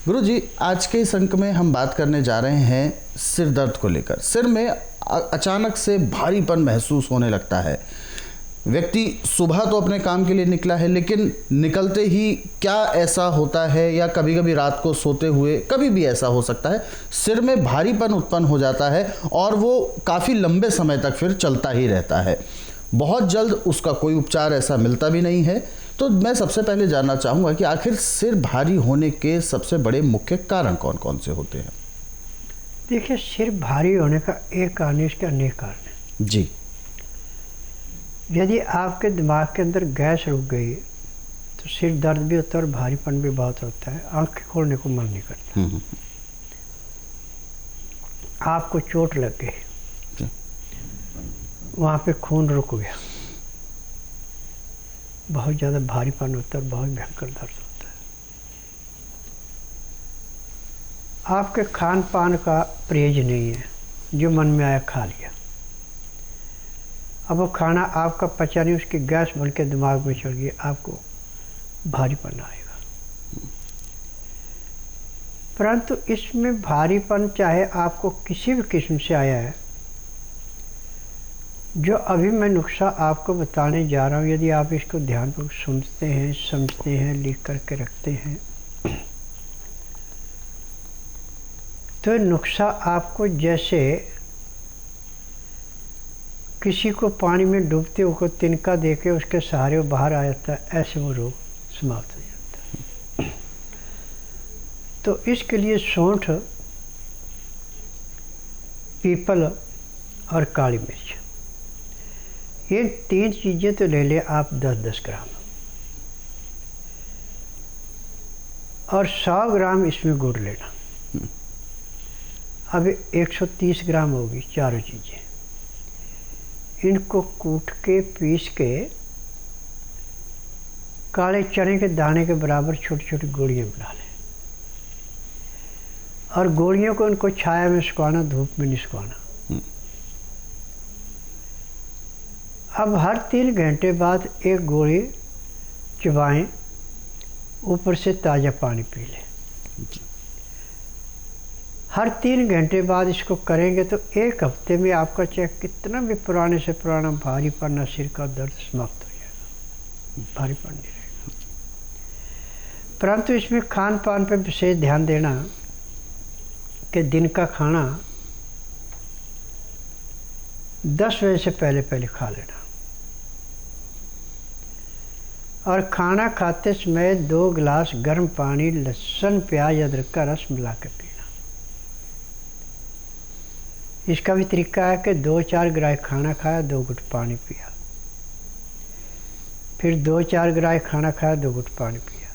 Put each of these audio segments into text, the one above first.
गुरु जी, आज के इस अंक में हम बात करने जा रहे हैं सिर दर्द को लेकर। सिर में अचानक से भारीपन महसूस होने लगता है। व्यक्ति सुबह तो अपने काम के लिए निकला है, लेकिन निकलते ही क्या ऐसा होता है, या कभी कभी रात को सोते हुए कभी भी ऐसा हो सकता है, सिर में भारीपन उत्पन्न हो जाता है और वो काफ़ी लंबे समय तक फिर चलता ही रहता है। बहुत जल्द उसका कोई उपचार ऐसा मिलता भी नहीं है। तो मैं सबसे पहले जानना चाहूँगा कि आखिर सिर भारी होने के सबसे बड़े मुख्य कारण कौन कौन से होते हैं? देखिए, सिर भारी होने का एक कारण, इसके अनेक कारण है जी। यदि आपके दिमाग के अंदर गैस रुक गई तो सिर दर्द भी होता है और भारीपन भी बहुत होता है, आंखें खोलने को मन नहीं करता। आपको चोट लग गई, वहाँ पे खून रुक गया, बहुत ज़्यादा भारीपन होता है और बहुत भयंकर दर्द होता है। आपके खान पान का परहेज नहीं है, जो मन में आया खा लिया। अब वो खाना आपका पचा नहीं, उसकी गैस बन के दिमाग में चढ़ गई, आपको भारीपन आएगा। परंतु इसमें भारीपन चाहे आपको किसी भी किस्म से आया है, जो अभी मैं नुस्खा आपको बताने जा रहा हूँ, यदि आप इसको ध्यानपूर्वक सुनते हैं, समझते हैं, लिख करके रखते हैं, तो नुस्खा आपको जैसे किसी को पानी में डूबते हुए को तिनका देके उसके सहारे वो बाहर आ जाता है, ऐसे वो रोग समाप्त हो जाता है। तो इसके लिए सौंठ, पीपल और काली मिर्च, ये 3 चीज़ें तो ले ले आप 10-10 ग्राम, और 100 ग्राम इसमें गुड़ लेना। अब 130 ग्राम होगी चारों चीज़ें। इनको कूट के पीस के काले चने के दाने के बराबर छोटी छोटी गोलियां बना लें, और गोलियों को इनको छाया में सुखाना, धूप में नहीं सुखाना। अब हर 3 घंटे बाद एक गोली चबाएं, ऊपर से ताज़ा पानी पी लें। हर 3 घंटे बाद इसको करेंगे तो 1 हफ्ते में आपका चाहे कितना भी पुराने से पुराना भारीपन, सिर का दर्द समाप्त हो जाएगा, भारीपन नहीं रहेगा। परंतु इसमें खान पान पर विशेष ध्यान देना कि दिन का खाना 10 बजे से पहले पहले खा लेना, और खाना खाते समय 2 गिलास गर्म पानी, लहसुन, प्याज, अदरक का रस मिला के पीना। इसका भी तरीका है कि 2-4 ग्रास खाना खाया, 2 घुट पानी पिया, फिर 2-4 ग्रास खाना खाया, 2 घुट पानी पिया।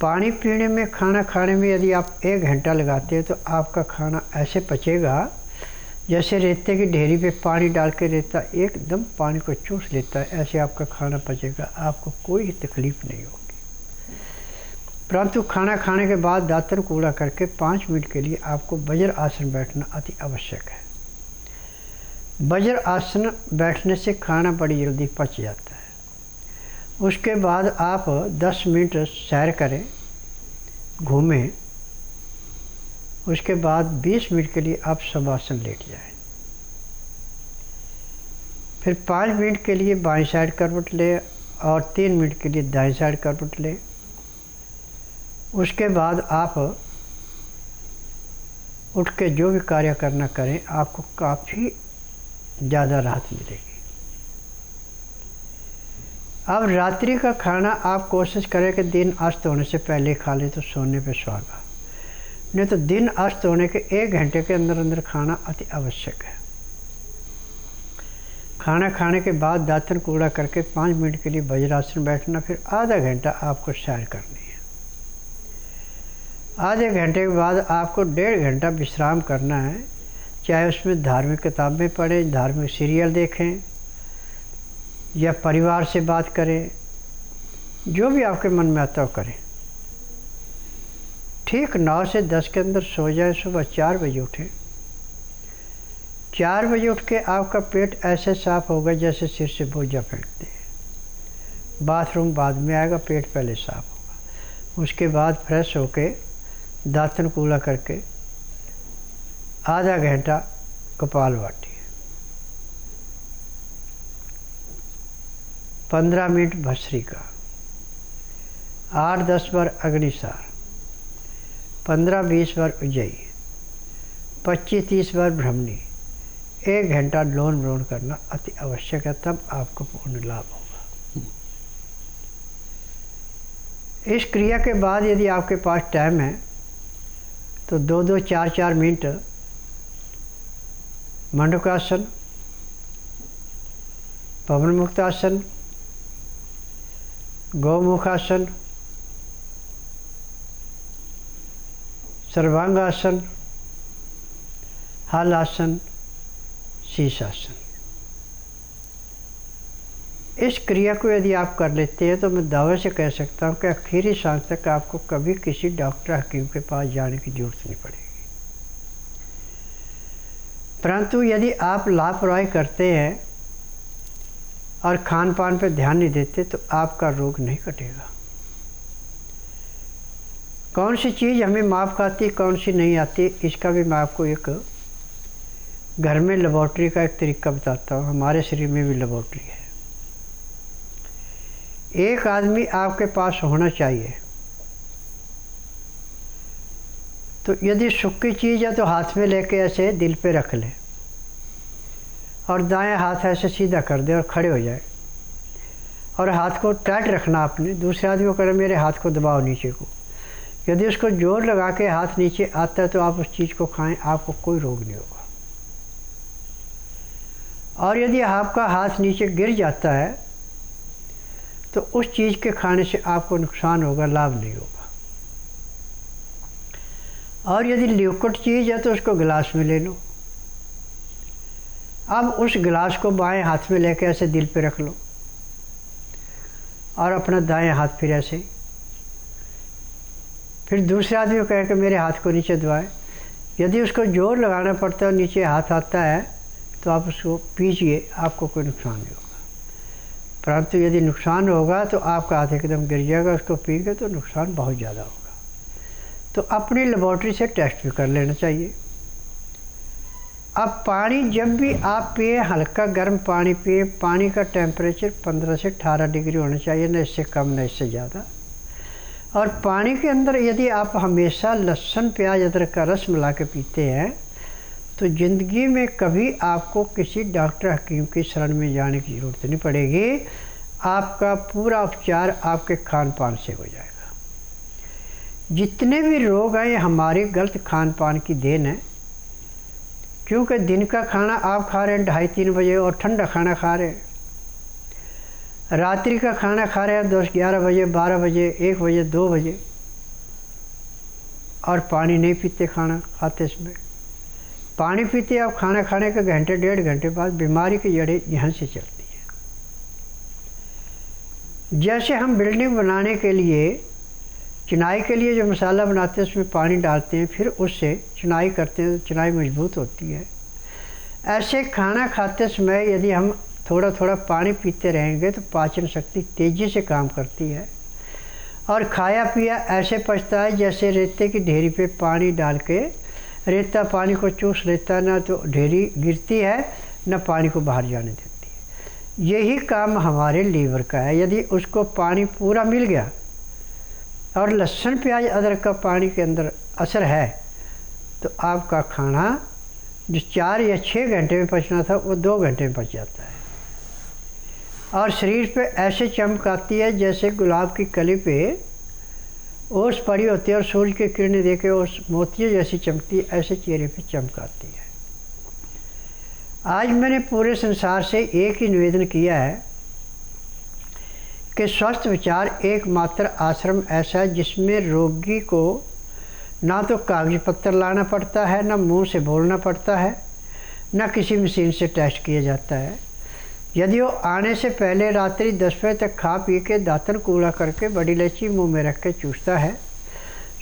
पानी पीने में, खाना खाने में यदि आप 1 घंटा लगाते हैं तो आपका खाना ऐसे पचेगा जैसे रेते की ढेरी पे पानी डाल के रेता एकदम पानी को चूस लेता है, ऐसे आपका खाना पचेगा, आपको कोई तकलीफ नहीं होगी। परंतु खाना खाने के बाद दांतन कूड़ा करके 5 मिनट के लिए आपको वज्र आसन बैठना अति आवश्यक है। वज्र आसन बैठने से खाना बड़ी जल्दी पच जाता है। उसके बाद आप 10 मिनट सैर करें, घूमें। उसके बाद 20 मिनट के लिए आप शवासन लेट जाएं। फिर 5 मिनट के लिए बाईं साइड करवट लें और 3 मिनट के लिए दाईं साइड करवट लें। उसके बाद आप उठ के जो भी कार्य करना करें, आपको काफ़ी ज़्यादा राहत मिलेगी। अब रात्रि का खाना आप कोशिश करें कि दिन अस्त होने से पहले खा लें तो सोने पे सुहागा, नहीं तो दिन अस्त होने के 1 घंटे के अंदर अंदर खाना अति आवश्यक है। खाना खाने के बाद दांतन कूड़ा करके 5 मिनट के लिए वज्रासन बैठना, फिर आधा घंटा आपको सैर करनी है। आधे घंटे के बाद आपको 1.5 घंटा विश्राम करना है, चाहे उसमें धार्मिक किताबें पढ़ें, धार्मिक सीरियल देखें, या परिवार से बात करें, जो भी आपके मन में आता हो करें। ठीक 9 से 10 के अंदर सो जाए, सुबह 4 बजे उठें। 4 बजे उठ के आपका पेट ऐसे साफ होगा जैसे सिर से बोझा फेंकते हैं। बाथरूम बाद में आएगा, पेट पहले साफ होगा। उसके बाद फ्रेश होके दातन कूला करके आधा घंटा कपालभाति, 15 मिनट भस्त्रिका, 8-10 बार अग्निसार, 15-20 बार उज्जयी, 25-30 बार ब्रह्मणी, 1 घंटा लोन व्रोण करना अति आवश्यक है, तब आपको पूर्ण लाभ होगा। इस क्रिया के बाद यदि आपके पास टाइम है तो 2-2, 4-4 मिनट मंडूकासन, पवन मुक्तासन, गौमुखासन, सर्वांगासन, हलासन, शीर्षासन, इस क्रिया को यदि आप कर लेते हैं तो मैं दावे से कह सकता हूँ कि आखिरी सांस तक आपको कभी किसी डॉक्टर हकीम के पास जाने की जरूरत नहीं पड़ेगी। परंतु यदि आप लापरवाही करते हैं और खान पान पर ध्यान नहीं देते तो आपका रोग नहीं कटेगा। कौन सी चीज़ हमें माफ़ खाती, कौन सी नहीं आती, इसका भी मैं आपको एक घर में लेबॉर्ट्री का एक तरीका बताता हूँ। हमारे शरीर में भी लेबॉर्ट्री है। एक आदमी आपके पास होना चाहिए, तो यदि सूखी चीज़ है तो हाथ में लेके ऐसे दिल पे रख ले और दाएं हाथ ऐसे सीधा कर दे और खड़े हो जाए, और हाथ को टाइट रखना आपने। दूसरे आदमी को कहे मेरे हाथ को दबाओ नीचे को। यदि उसको जोर लगा के हाथ नीचे आता है तो आप उस चीज़ को खाएं, आपको कोई रोग नहीं होगा। और यदि आपका हाथ नीचे गिर जाता है तो उस चीज़ के खाने से आपको नुकसान होगा, लाभ नहीं होगा। और यदि लिक्विड चीज़ है तो उसको गिलास में ले लो। अब उस गिलास को बाएं हाथ में लेके ऐसे दिल पे रख लो और अपना दाएं हाथ फिर ऐसे, फिर दूसरे आदमी को कह के मेरे हाथ को नीचे दबाए। यदि उसको जोर लगाना पड़ता है और नीचे हाथ आता है तो आप उसको पीजिए, आपको कोई नुकसान नहीं होगा। परंतु यदि नुकसान होगा तो आपका हाथ एकदम गिर जाएगा, उसको पीएंगे तो नुकसान बहुत ज़्यादा होगा। तो अपनी लेबॉर्ट्री से टेस्ट भी कर लेना चाहिए। अब पानी जब भी आप पिए, हल्का गर्म पानी पिए। पानी का टेम्परेचर 15 से 18 डिग्री होना चाहिए, न इससे कम न इससे ज़्यादा। और पानी के अंदर यदि आप हमेशा लहसुन प्याज अदरक का रस मिला के पीते हैं तो ज़िंदगी में कभी आपको किसी डॉक्टर हकीम की शरण में जाने की ज़रूरत नहीं पड़ेगी। आपका पूरा उपचार आपके खान पान से हो जाएगा। जितने भी रोग हैं ये हमारे गलत खान पान की देन है। क्योंकि दिन का खाना आप खा रहे हैं 2:30-3 बजे और ठंडा खाना खा रहे हैं, रात्रि का खाना खा रहे हैं 10-11 बजे, 12 बजे, 1 बजे, 2 बजे, और पानी नहीं पीते खाना खाते समय। पानी पीते आप खाना खाने के घंटे 1.5 घंटे बाद बीमारी की जड़ें यहाँ से चलती हैं। जैसे हम बिल्डिंग बनाने के लिए, चिनाई के लिए जो मसाला बनाते हैं उसमें पानी डालते हैं, फिर उससे चिनाई करते हैं तो चिनाई मजबूत होती है। ऐसे खाना खाते समय यदि हम थोड़ा थोड़ा पानी पीते रहेंगे तो पाचन शक्ति तेज़ी से काम करती है और खाया पिया ऐसे पचता है जैसे रेते की ढेरी पे पानी डाल के रेता पानी को चूस लेता है, ना तो ढेरी गिरती है न पानी को बाहर जाने देती है। यही काम हमारे लीवर का है। यदि उसको पानी पूरा मिल गया और लहसुन प्याज अदरक का पानी के अंदर असर है तो आपका खाना जो 4 या 6 घंटे में पचना था वो 2 घंटे में पच जाता है और शरीर पे ऐसे चमक आती है जैसे गुलाब की कली पे ओस पड़ी होती है और सूरज की किरणें देके ओस मोतियों जैसी चमकती है, ऐसे चेहरे पे चमक आती है। आज मैंने पूरे संसार से एक ही निवेदन किया है कि स्वस्थ विचार एकमात्र आश्रम ऐसा है जिसमें रोगी को ना तो कागज पत्तर लाना पड़ता है, ना मुंह से बोलना पड़ता है, ना किसी मशीन से टेस्ट किया जाता है। यदि वो आने से पहले रात्रि 10 बजे तक खा पी के दातन कूड़ा करके बड़ी इलायची मुंह में रख के चूसता है,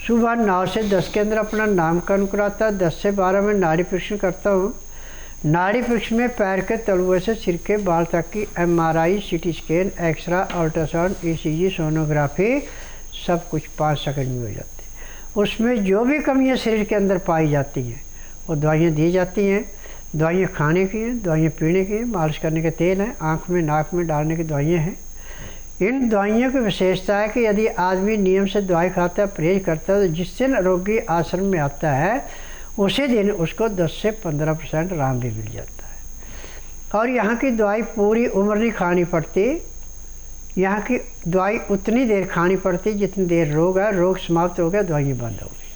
सुबह 9 से 10 के अंदर अपना नामकरण कराता है, 10 से 12 में नाड़ी परीक्षण करता हूँ। नाड़ी परीक्षण में पैर के तलुए से सिर के बाल तक की MRI, CT scan, X-ray, ultrasound, ECG, sonography सब कुछ 5 सेकंड में हो जाती है। उसमें जो भी कमियां शरीर के अंदर पाई जाती हैं वो दवाइयाँ दी जाती हैं। दवाइयाँ खाने की हैं, दवाइयाँ पीने की हैं, मालिश करने के तेल हैं, आँख में नाक में डालने की दवाइयाँ हैं। इन दवाइयों की विशेषता है कि यदि आदमी नियम से दवाई खाता है, परहेज करता है, तो जिस दिन रोगी आश्रम में आता है उसी दिन उसको 10 से 15% आराम भी मिल जाता है। और यहाँ की दवाई पूरी उम्र नहीं खानी पड़ती, यहाँ की दवाई उतनी देर खानी पड़ती जितनी देर रोग है, रोग समाप्त हो गया दवाई बंद हो गई।